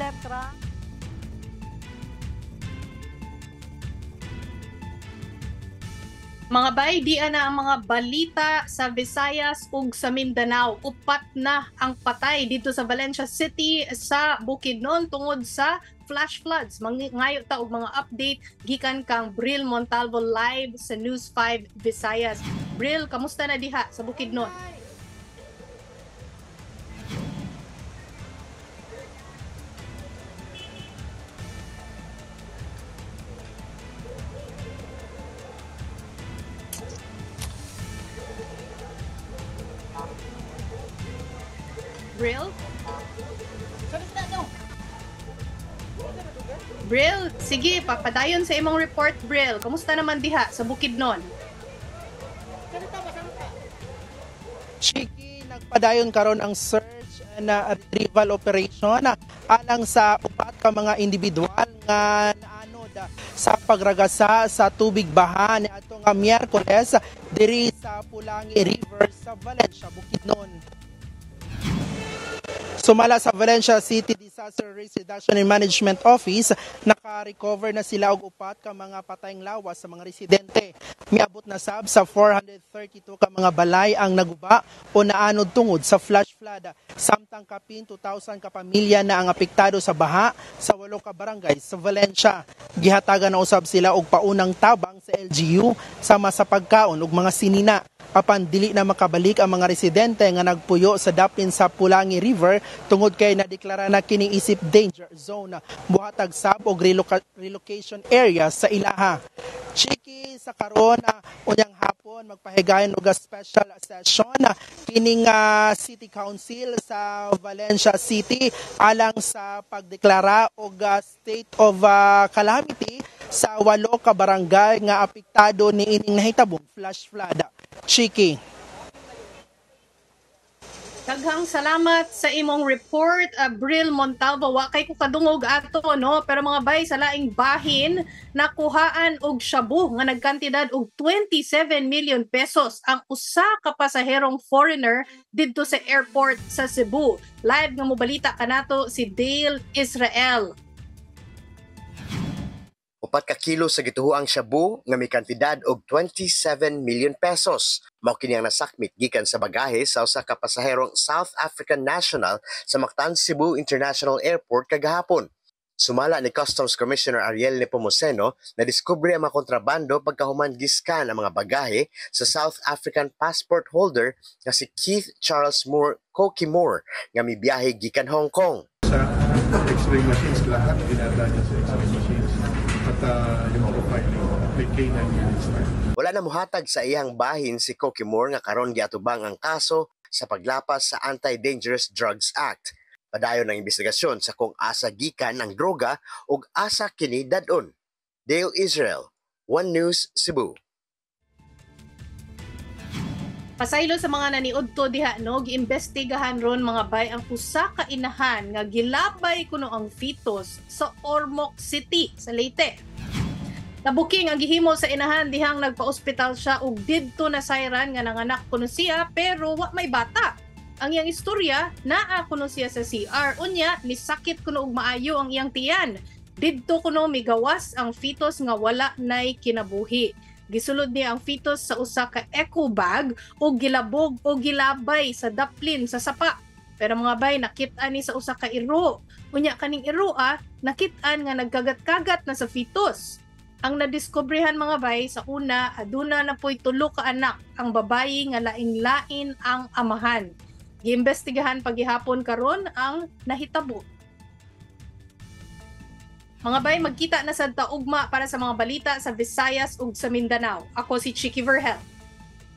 Petra. Mga bay, diyan na ang mga balita sa Visayas ug sa Mindanao. Upat na ang patay dito sa Valencia City sa Bukidnon tungod sa flash floods. Ngayo ta og mga update gikan kang Bril Montalvo live sa News 5 Visayas. Bril, kamusta na diha sa Bukidnon? Bril? Bril, sige, papadayon sa imong report, Bril. Kamusta naman diha sa Bukidnon? Chiki, nagpadayon karon ang search na retrieval operation alang sa upat ka mga individual nga naanod sa pagragasa sa tubig baha ni atong Miyerkules diri sa Pulangi River sa Valencia, Bukidnon. Sumala sa Valencia City Disaster Risk Reduction and Management Office, naka-recover na sila og upat ka mga patayng lawas sa mga residente. Miabot na sab sa 432 ka mga balay ang naguba o naanod tungod sa flash flood. Samtang kapin 2,000 ka pamilya na ang apektado sa baha sa 8 ka barangay sa Valencia. Gihatagan na usab sila og paunang tabang sa LGU sama sa pagkaon ug mga sinina. Apan dili na makabalik ang mga residente nga nagpuyo sa daplin sa Pulangi River tungod kay nadeklara na kining isip danger zone, buhatag sab og relocation area sa ilaha. Chiki, sa karon unyang hapon magpahigayon og special session kining City Council sa Valencia City alang sa pagdeklara og state of calamity sa 8 ka barangay nga apektado ni ining nahitabong flash flood. Chiki. Daghang salamat sa imong report, Bril Montalvo. Wa kay ko kadungog ato, no? Pero mga bay, sa laing bahin, nakuhaan og shabu nga nagkantidad og 27 million pesos ang usa ka pasaherong foreigner didto sa airport sa Cebu. Live nga mobalita kanato si Dale Israel. 4 ka kilo sa gituhuang shabu nga may kantidad og 27 million pesos. Mao kini ang nasakmit gikan sa bagahe sa usa ka pasaherong South African national sa Mactan Cebu International Airport kagahapon. Sumala ni Customs Commissioner Ariel Nepomuceno na diskubre ang mga kontrabando pagkahuman giskan ang mga bagahe sa South African passport holder nga si Keith Charles Moore Kokimore nga mibiyahe gikan Hong Kong. Sa x-ray machines lahat dinadala sa x-ray machines at yung profiling may K9 units na. Wala na muhatag sa iyang bahin si Kokimore nga karon giatubang ang kaso sa paglapas sa Anti-Dangerous Drugs Act. Padayon ang investigasyon sa kung asa gikan ang droga ug asa kini dadon. Dale Israel, One News Cebu. Pasaylo sa mga naniudto diha, no, giimbestigahan ron mga bay ang usa ka inahan nga gilabay kuno ang fetus sa Ormoc City sa Leyte. Nabuking ang gihimo sa inahan dihang nagpa-ospital siya ug didto na sayran nga nanganak kuno siya pero wa may bata. Ang iyang istorya, naa kuno siya sa CR unya nisakit kuno og maayo ang iyang tiyan. Didto kuno migawas ang fetus nga wala nay kinabuhi. Gisulod niya ang fetus sa usa ka eco bag o gilabog o gilabay sa daplin sa sapa. Pero mga bay, nakit-an ni sa usa ka iro. Unya kaning iro nakit-an nga nagkagat-kagat na sa fetus. Ang nadiskobrehan mga bay, sa una, aduna na po'y 3 ka anak ang babayi nga lain-lain ang amahan. Giimbestigahan paghihapon karon ang nahitabo. Mga bay, magkita na sa taugma para sa mga balita sa Visayas ug sa Mindanao. Ako si Chiki Verhel.